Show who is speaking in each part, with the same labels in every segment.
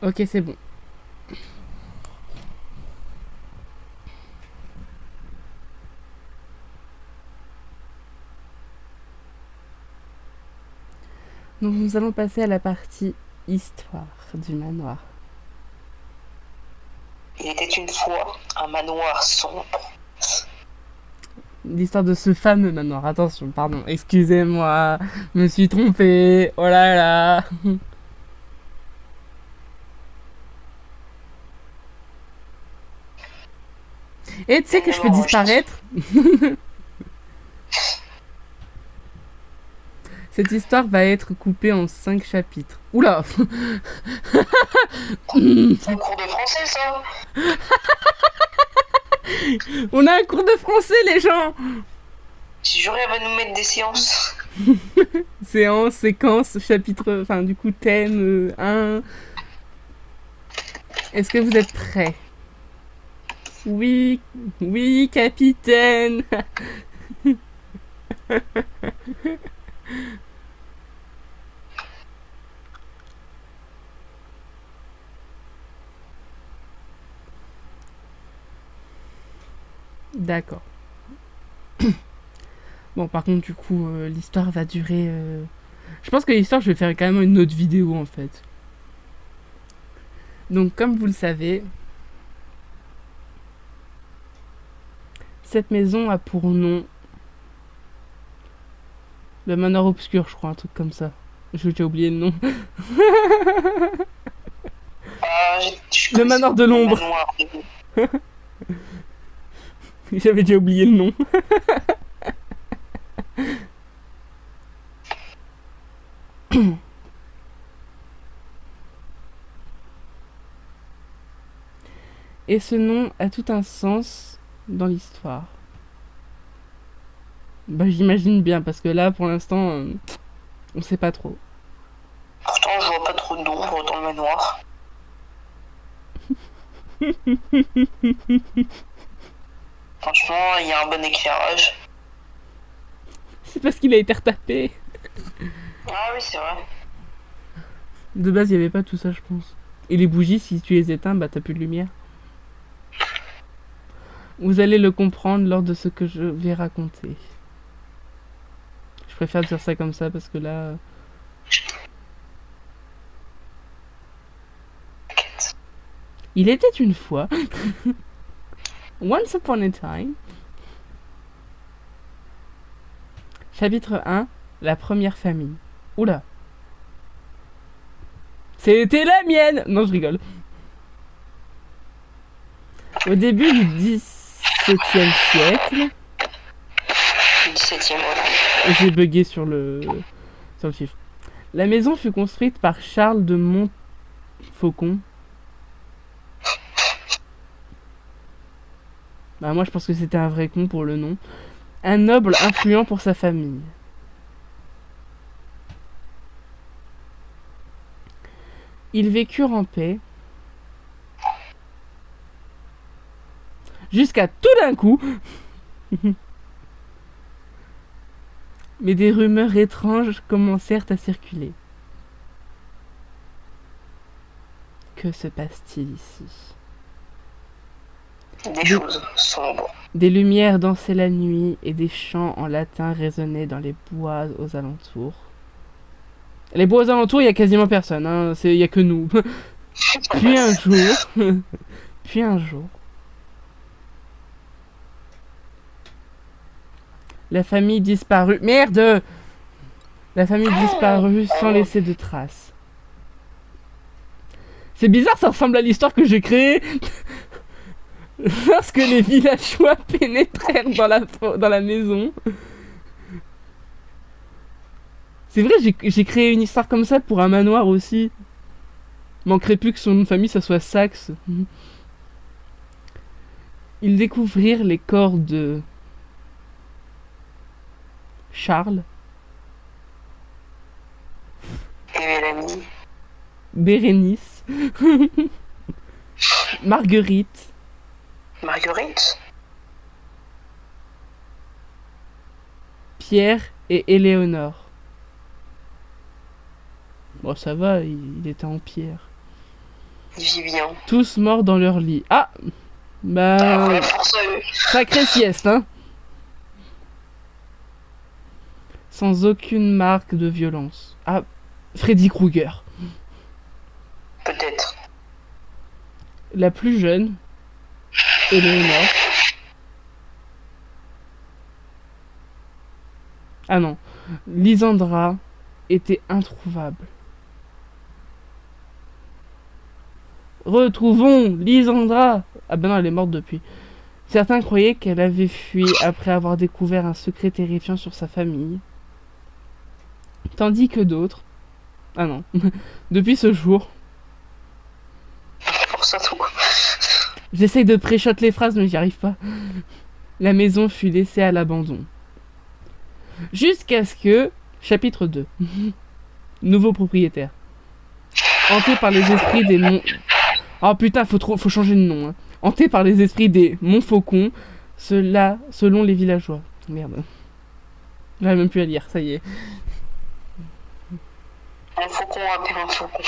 Speaker 1: Ok, c'est bon. Donc nous allons passer à la partie histoire du manoir.
Speaker 2: Il était une fois un manoir sombre.
Speaker 1: L'histoire de ce fameux manoir. Attention, pardon, excusez-moi, je me suis trompée. Oh là là. Et tu sais que je peux disparaître. Cette histoire va être coupée en 5 chapitres. Oula.
Speaker 2: C'est un cours de français, ça.
Speaker 1: On a un cours de français, les gens.
Speaker 2: Si j'aurais à nous mettre des séances.
Speaker 1: Séance, séquence, chapitre, enfin du coup thème 1. Est-ce que vous êtes prêts? Oui, oui, capitaine. D'accord. Bon, par contre, du coup, l'histoire va durer... Je pense que l'histoire, je vais faire quand même une autre vidéo, en fait. Donc, comme vous le savez, cette maison a pour nom le manoir obscur, je crois, un truc comme ça. J'ai déjà oublié le nom. Le manoir de l'ombre. J'avais déjà oublié le nom. Et ce nom a tout un sens dans l'histoire. Bah j'imagine bien, parce que là, pour l'instant, on sait pas trop.
Speaker 2: Pourtant, je vois pas trop d'ombre dans le manoir. Franchement, il y a un bon éclairage.
Speaker 1: C'est parce qu'il a été retapé.
Speaker 2: Ah oui, c'est vrai.
Speaker 1: De base, il n'y avait pas tout ça, je pense. Et les bougies, si tu les éteins, bah t'as plus de lumière. Vous allez le comprendre lors de ce que je vais raconter. Je préfère dire ça comme ça parce que là... Il était une fois... Once upon a time... Chapitre 1, la première famille. Oula. C'était la mienne. Non, je rigole. Au début du 17e siècle...
Speaker 2: 17e, voilà.
Speaker 1: J'ai bugué sur le chiffre. La maison fut construite par Charles de Montfaucon. Bah moi je pense que c'était un vrai con pour le nom. Un noble influent pour sa famille. Ils vécurent en paix. Jusqu'à tout d'un coup. Mais des rumeurs étranges commencèrent à circuler. Que se passe-t-il ici?
Speaker 2: Des choses sombres.
Speaker 1: Des lumières dansaient la nuit et des chants en latin résonnaient dans les bois aux alentours. Les bois aux alentours, il y a quasiment personne, hein. Il y a que nous. Puis un jour, la famille disparut. Merde! La famille disparut sans laisser de traces. C'est bizarre, ça ressemble à l'histoire que j'ai créée. Lorsque les villageois pénétrèrent dans la maison. C'est vrai, j'ai créé une histoire comme ça pour un manoir aussi. Manquerait plus que son nom de famille, ça soit Saxe. Ils découvrirent les corps de Charles,
Speaker 2: Mélanie,
Speaker 1: Bérénice, Marguerite, Pierre et Éléonore. Bon, ça va, il était en pierre.
Speaker 2: Il vit bien.
Speaker 1: Tous morts dans leur lit. Ah bah...
Speaker 2: Voilà pour ça,
Speaker 1: sacrée sieste, hein. Sans aucune marque de violence. Ah, Freddy Krueger.
Speaker 2: peut-être.
Speaker 1: La plus jeune, Éléonore. Ah non, Lysandra était introuvable. Retrouvons Lysandra. Ah ben non, elle est morte depuis. Certains croyaient qu'elle avait fui après avoir découvert un secret terrifiant sur sa famille. Tandis que d'autres... Ah non. Depuis ce jour...
Speaker 2: Pour ça, tout.
Speaker 1: J'essaye de pré-shot les phrases, mais j'y arrive pas. La maison fut laissée à l'abandon. Jusqu'à ce que... Chapitre 2. Nouveau propriétaire. Hanté par les esprits des monts... Oh putain, faut changer de nom. Hein. Hanté par les esprits des Montfaucon, cela selon les villageois. Merde. J'arrive même plus à lire, ça y est.
Speaker 2: Un faucon appelle un faucon.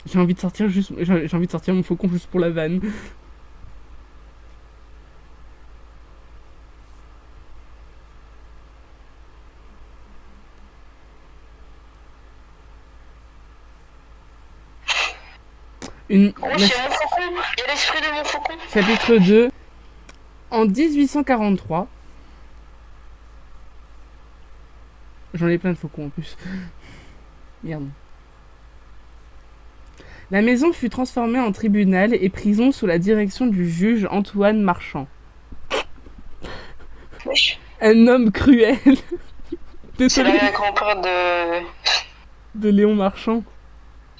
Speaker 1: J'ai envie de sortir mon faucon juste pour la vanne.
Speaker 2: Oh, c'est mon faucon. Il y a l'esprit de mon faucon.
Speaker 1: Chapitre 2. En 1843. J'en ai plein de faucons en plus. Merde. La maison fut transformée en tribunal et prison sous la direction du juge Antoine Marchand.
Speaker 2: Wesh.
Speaker 1: Un homme cruel.
Speaker 2: C'est
Speaker 1: Désolé.
Speaker 2: la grand-père
Speaker 1: De Léon Marchand.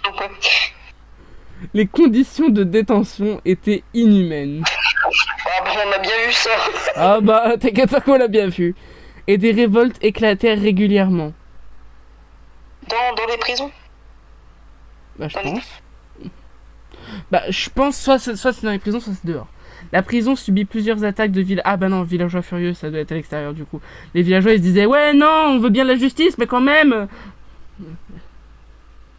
Speaker 2: Okay.
Speaker 1: Les conditions de détention étaient inhumaines.
Speaker 2: Ah bon, on a bien vu ça.
Speaker 1: Ah bah, t'inquiète pas qu'on l'a bien vu. Et des révoltes éclatèrent régulièrement.
Speaker 2: Dans les prisons.
Speaker 1: Bah, je pense. Bah, je pense soit c'est dans les prisons, soit c'est dehors. La prison subit plusieurs attaques de villageois. Ah bah non, villageois furieux, ça doit être à l'extérieur du coup. Les villageois, ils se disaient, ouais, non, on veut bien la justice, mais quand même...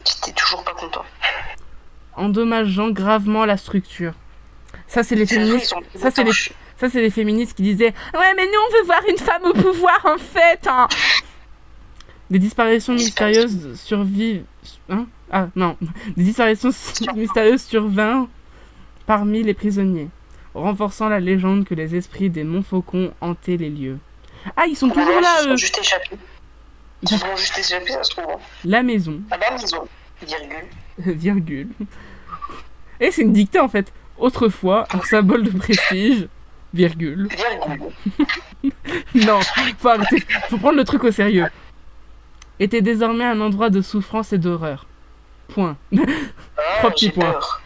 Speaker 2: J'étais toujours pas content.
Speaker 1: Endommageant gravement la structure. Ça, c'est les féministes. Ça, c'est les féministes qui disaient, ouais, mais nous, on veut voir une femme au pouvoir, en fait, hein. Des disparitions mystérieuses survivent... Hein? Ah, non. Des disparitions mystérieuses survinrent parmi les prisonniers, renforçant la légende que les esprits des Montfaucon hantaient les lieux. Ah, ils sont toujours là, eux.
Speaker 2: Ils sont juste échappés. Ils sont juste échappés, ça se trouve.
Speaker 1: La maison.
Speaker 2: Ah bah, maison. Virgule.
Speaker 1: Virgule. Et c'est une dictée, en fait. Autrefois, un symbole de prestige. Virgule.
Speaker 2: Virgule.
Speaker 1: Non, faut arrêter. Faut prendre le truc au sérieux. Était désormais un endroit de souffrance et d'horreur. Point.
Speaker 2: Ah,
Speaker 1: 3 petits points.
Speaker 2: Peur.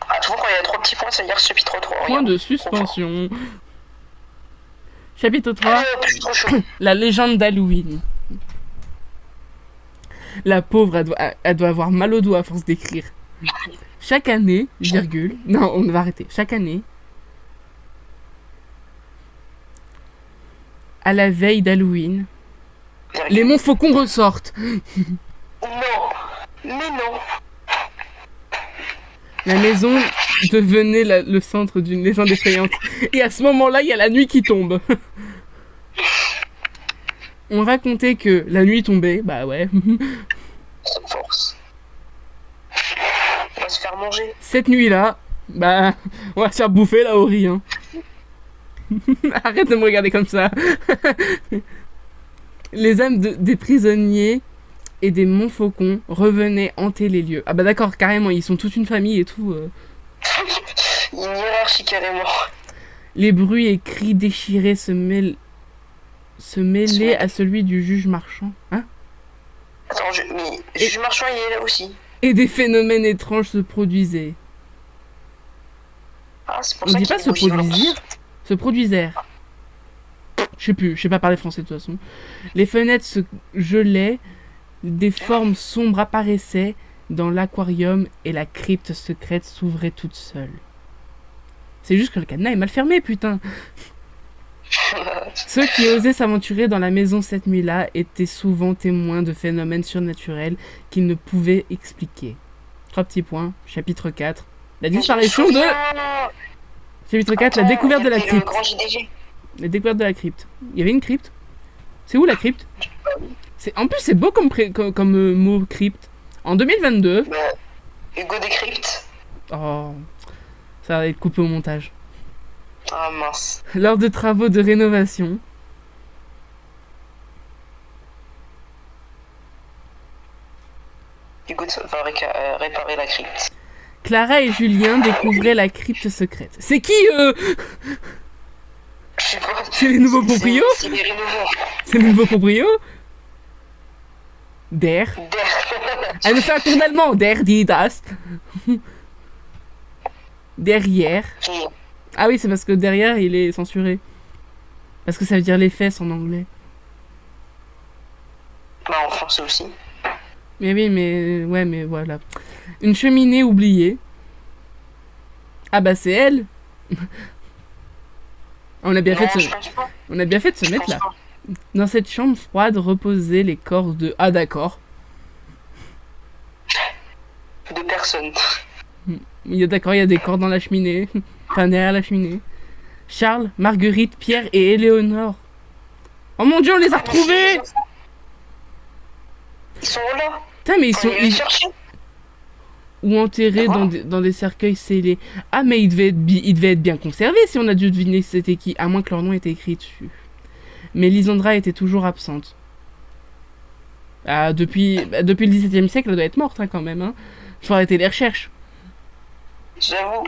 Speaker 2: Ah, tu vois, quand il y a 3 petits points, ça veut dire chapitre 3.
Speaker 1: Point de suspension. Chapitre 3.
Speaker 2: Ah, plus trop chaud.
Speaker 1: La légende d'Halloween. La pauvre, elle doit avoir mal au doigt à force d'écrire. Chaque année, virgule. Non, on va arrêter. Chaque année, à la veille d'Halloween, les Montfaucon ressortent.
Speaker 2: Non, mais non.
Speaker 1: La maison devenait le centre d'une légende effrayante. Et à ce moment-là, il y a la nuit qui tombe. On racontait que la nuit tombait, bah ouais.
Speaker 2: Sans force. On va se faire manger.
Speaker 1: Cette nuit-là, bah, on va se faire bouffer là au riz. Hein. Arrête de me regarder comme ça. Les âmes des prisonniers et des Montfaucon revenaient hanter les lieux. Ah bah d'accord, carrément, ils sont toute une famille et tout.
Speaker 2: Une hiérarchie carrément.
Speaker 1: Les bruits et cris déchirés se mêlaient à celui du juge Marchand. Hein?
Speaker 2: Attends, mais juge Marchand, il est là aussi.
Speaker 1: Et des phénomènes étranges se produisaient.
Speaker 2: Ah, c'est pour
Speaker 1: On
Speaker 2: ça
Speaker 1: dit pas se produisir, se produisèrent. Je sais pas parler français de toute façon. Les fenêtres se gelaient, des formes sombres apparaissaient dans l'aquarium et la crypte secrète s'ouvrait toute seule. C'est juste que le cadenas est mal fermé, putain. Ceux qui osaient s'aventurer dans la maison cette nuit-là étaient souvent témoins de phénomènes surnaturels qu'ils ne pouvaient expliquer. 3 petits points. Chapitre 4. La disparition de... Chapitre 4, la découverte de la crypte. La découverte de la crypte. Il y avait une crypte? C'est où la crypte? En plus, c'est beau comme mot crypte. En 2022...
Speaker 2: Hugo décrypte.
Speaker 1: Oh, ça va être coupé au montage.
Speaker 2: Ah mince.
Speaker 1: Lors de travaux de rénovation,
Speaker 2: Hugo va réparer la crypte.
Speaker 1: Clara et Julien découvraient la crypte secrète. C'est qui eux?
Speaker 2: Je sais pas.
Speaker 1: C'est les nouveaux proprios?
Speaker 2: C'est les rénovants.
Speaker 1: C'est les nouveaux proprios? Der. Elle nous fait un tour d'allemand. Der, die, das. Derrière. Ah oui, c'est parce que derrière, il est censuré. Parce que ça veut dire les fesses en anglais.
Speaker 2: Bah en français aussi.
Speaker 1: Mais oui, mais... Ouais, mais voilà. Une cheminée oubliée. Ah bah c'est elle. On a bien fait de se mettre là. Dans cette chambre froide reposaient les corps de... Ah d'accord.
Speaker 2: De personnes.
Speaker 1: D'accord, il y a des corps dans la cheminée. Enfin, derrière la cheminée. Charles, Marguerite, Pierre et Éléonore. Oh mon dieu, on les a retrouvés!
Speaker 2: Ils sont là.
Speaker 1: Putain, mais ou enterrés dans des cercueils scellés. Ah, mais ils devaient être bien conservés si on a dû deviner c'était qui, à moins que leur nom ait été écrit dessus. Mais Lisandra était toujours absente. Ah, depuis le XVIIe siècle, elle doit être morte hein, quand même. Hein. Faut arrêter les recherches.
Speaker 2: J'avoue.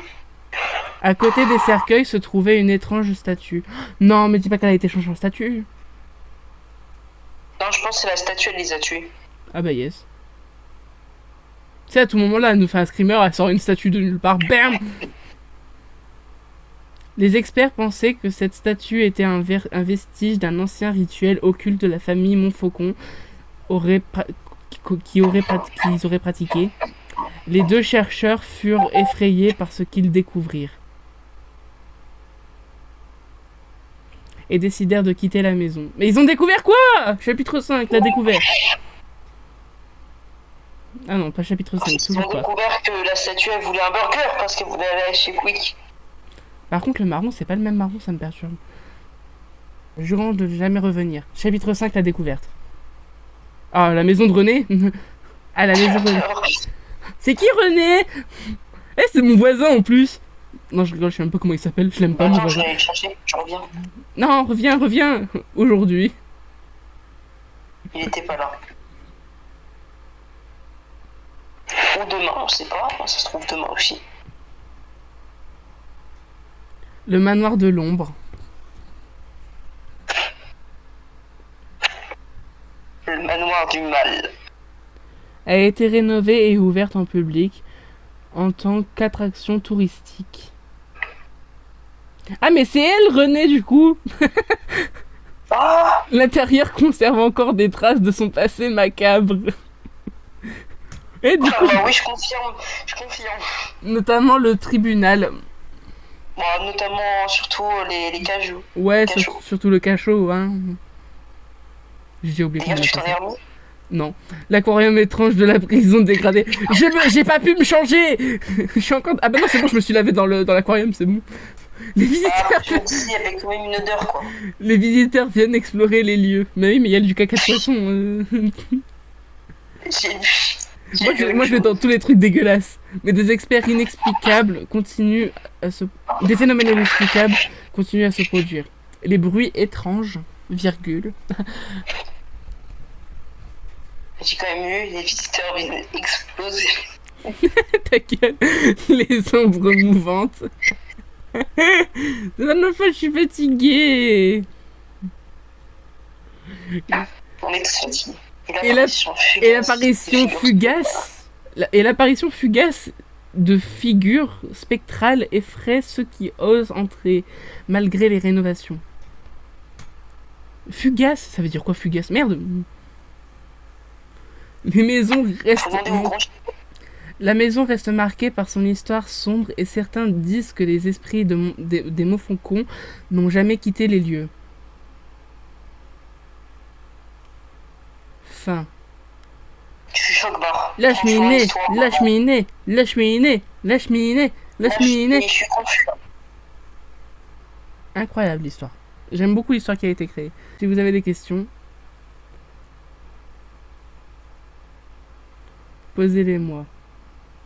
Speaker 1: À côté des cercueils se trouvait une étrange statue. Non, mais dis pas qu'elle a été changée en statue.
Speaker 2: Non, je pense que c'est la statue, elle les a tués.
Speaker 1: Ah bah yes. Tu sais, à tout moment là, elle nous fait un screamer, elle sort une statue de nulle part. BAM! Les experts pensaient que cette statue était un vestige d'un ancien rituel occulte de la famille Montfaucon qu'ils auraient pratiqué. Les deux chercheurs furent effrayés par ce qu'ils découvrirent et décidèrent de quitter la maison. Mais ils ont découvert quoi? Chapitre 5, la découverte. Ah non, pas chapitre 5,
Speaker 2: Ils ont découvert que la statue, elle voulait un burger parce qu'elle voulait aller chez Quick.
Speaker 1: Par contre, le marron, c'est pas le même marron, ça me perturbe. Jurant de jamais revenir. Chapitre 5, la découverte. Ah, la maison de René. Ah, la maison de René. C'est qui René? Eh, c'est mon voisin en plus. Non, je rigole, je sais même pas comment il s'appelle. Je l'aime pas, mon voisin.
Speaker 2: Je vais le chercher, je reviens.
Speaker 1: Non, reviens. Aujourd'hui.
Speaker 2: Il était pas là. Ou demain, on sait pas. Ça se trouve demain aussi.
Speaker 1: Le manoir de l'ombre.
Speaker 2: Le manoir du mal.
Speaker 1: A été rénovée et ouverte en public en tant qu'attraction touristique. Ah mais c'est elle René du coup.
Speaker 2: Ah,
Speaker 1: L'intérieur conserve encore des traces de son passé macabre. Et du coup,
Speaker 2: bah oui, je confirme.
Speaker 1: notamment le tribunal.
Speaker 2: Bon, notamment, surtout les cajoux.
Speaker 1: Ouais, surtout le cachot, hein. J'ai oublié
Speaker 2: D'ailleurs,
Speaker 1: comment
Speaker 2: tu t'en es remis?
Speaker 1: Non. L'aquarium étrange de la prison dégradée. J'ai pas pu me changer. Je suis encore... Ah bah non, c'est bon, je me suis lavé dans l'aquarium, c'est bon. Les visiteurs...
Speaker 2: Ah, je me dis, il y avait quand même une odeur, quoi.
Speaker 1: Les visiteurs viennent explorer les lieux. Mais oui, mais il y a du caca de poisson. Moi, je vais dans tous les trucs dégueulasses. Mais des experts inexplicables continuent à se... Des phénomènes inexplicables continuent à se produire. Les bruits étranges, virgule.
Speaker 2: J'ai quand même eu les visiteurs explosés.
Speaker 1: Ta gueule, les ombres mouvantes. La dernière fois, je suis fatiguée.
Speaker 2: On est tous fatigués.
Speaker 1: Et l'apparition fugace. Et l'apparition fugace de figures spectrales effraie ceux qui osent entrer, malgré les rénovations. Fugace, ça veut dire quoi fugace? Merde. Les maisons restent... La maison reste marquée par son histoire sombre et certains disent que les esprits des Mofoncons n'ont jamais quitté les lieux. Fin.
Speaker 2: Je suis choc-barre.
Speaker 1: La
Speaker 2: Franchement,
Speaker 1: cheminée,
Speaker 2: l'histoire,
Speaker 1: la
Speaker 2: vraiment.
Speaker 1: cheminée, la cheminée, la cheminée, la cheminée.
Speaker 2: Je suis confus.
Speaker 1: Incroyable l'histoire. J'aime beaucoup l'histoire qui a été créée. Si vous avez des questions, posez-les-moi.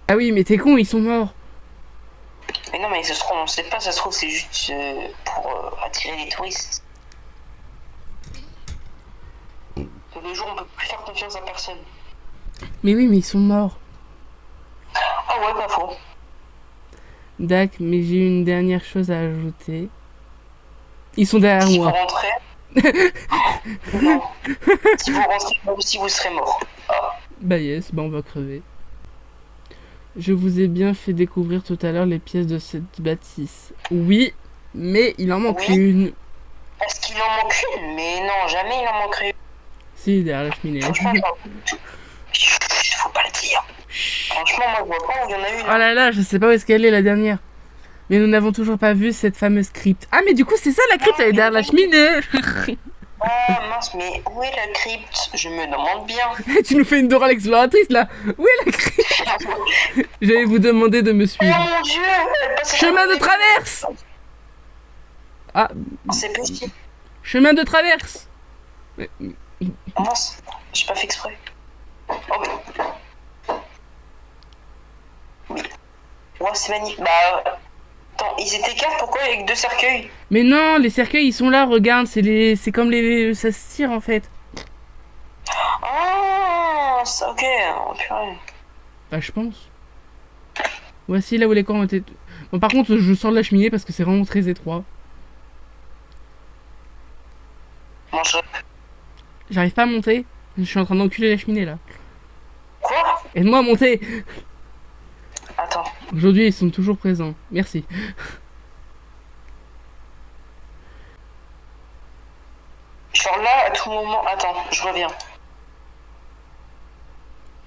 Speaker 1: Ah oui, mais t'es con, ils sont morts.
Speaker 2: Mais non, mais ça se trouve, on sait pas, ça se trouve, c'est juste pour attirer les touristes. De nos jours, on peut plus faire confiance à personne.
Speaker 1: Mais oui, mais ils sont morts.
Speaker 2: Ah ouais, pas faux.
Speaker 1: Dac, mais j'ai une dernière chose à ajouter. Ils sont derrière
Speaker 2: Si vous
Speaker 1: moi.
Speaker 2: rentrez... non. Si vous rentrez, moi aussi, vous serez mort. Ah.
Speaker 1: Bah yes, bah on va crever. Je vous ai bien fait découvrir tout à l'heure les pièces de cette bâtisse. Oui, mais il en manque
Speaker 2: Oui.
Speaker 1: une.
Speaker 2: Est-ce qu'il en manque une? Mais non, jamais il en manquerait une.
Speaker 1: Si, derrière la cheminée.
Speaker 2: Franchement, faut pas le dire. Franchement, moi, je vois pas où il y en a une.
Speaker 1: Oh là là, je sais pas où est-ce qu'elle est la dernière. Mais nous n'avons toujours pas vu cette fameuse crypte. Ah mais du coup c'est ça la crypte, elle est derrière la cheminée.
Speaker 2: Ah mince, mais où est la crypte? Je me demande bien.
Speaker 1: Tu nous fais une Dora l'exploratrice là. Où est la crypte? J'allais vous demander de me
Speaker 2: Oh
Speaker 1: suivre.
Speaker 2: mon dieu, elle passe à
Speaker 1: Chemin de
Speaker 2: côté.
Speaker 1: traverse. Ah,
Speaker 2: C'est possible.
Speaker 1: chemin de traverse.
Speaker 2: Oh mince, j'ai pas fait exprès. Oh oui. Oui. Ouais, c'est magnifique. Bah, attends, ils étaient quatre, pourquoi avec deux cercueils?
Speaker 1: Mais non, les cercueils ils sont là, regarde, c'est comme les, ça se tire en fait.
Speaker 2: Ah, ça, ok, oh, purée.
Speaker 1: Bah je pense. Voici là où les corps ont été. Bon par contre je sors de la cheminée parce que c'est vraiment très étroit.
Speaker 2: Bon,
Speaker 1: J'arrive pas à monter. Je suis en train d'enculer la cheminée là.
Speaker 2: Quoi?
Speaker 1: Aide-moi à monter.
Speaker 2: Attends.
Speaker 1: Aujourd'hui ils sont toujours présents. Merci.
Speaker 2: Genre là, à tout moment... Attends, je reviens.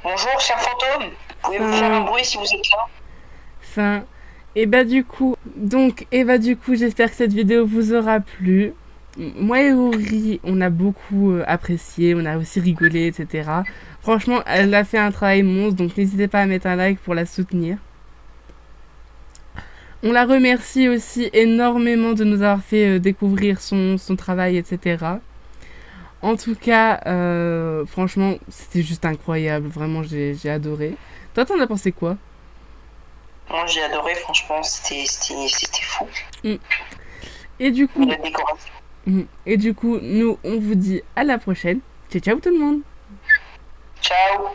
Speaker 2: Bonjour, cher fantôme. Pouvez-vous faire un bruit si vous êtes là?
Speaker 1: Fin. Et bah du coup, j'espère que cette vidéo vous aura plu. Moi et Ori, on a beaucoup apprécié, on a aussi rigolé, etc. Franchement, elle a fait un travail monstre, donc n'hésitez pas à mettre un like pour la soutenir. On la remercie aussi énormément de nous avoir fait découvrir son travail, etc. En tout cas, franchement, c'était juste incroyable. Vraiment, j'ai adoré. Toi, t'en as pensé quoi?
Speaker 2: Moi, j'ai adoré, franchement, c'était fou.
Speaker 1: Et du coup,
Speaker 2: La décoration.
Speaker 1: nous, on vous dit à la prochaine. Ciao, ciao tout le monde.
Speaker 2: Ciao.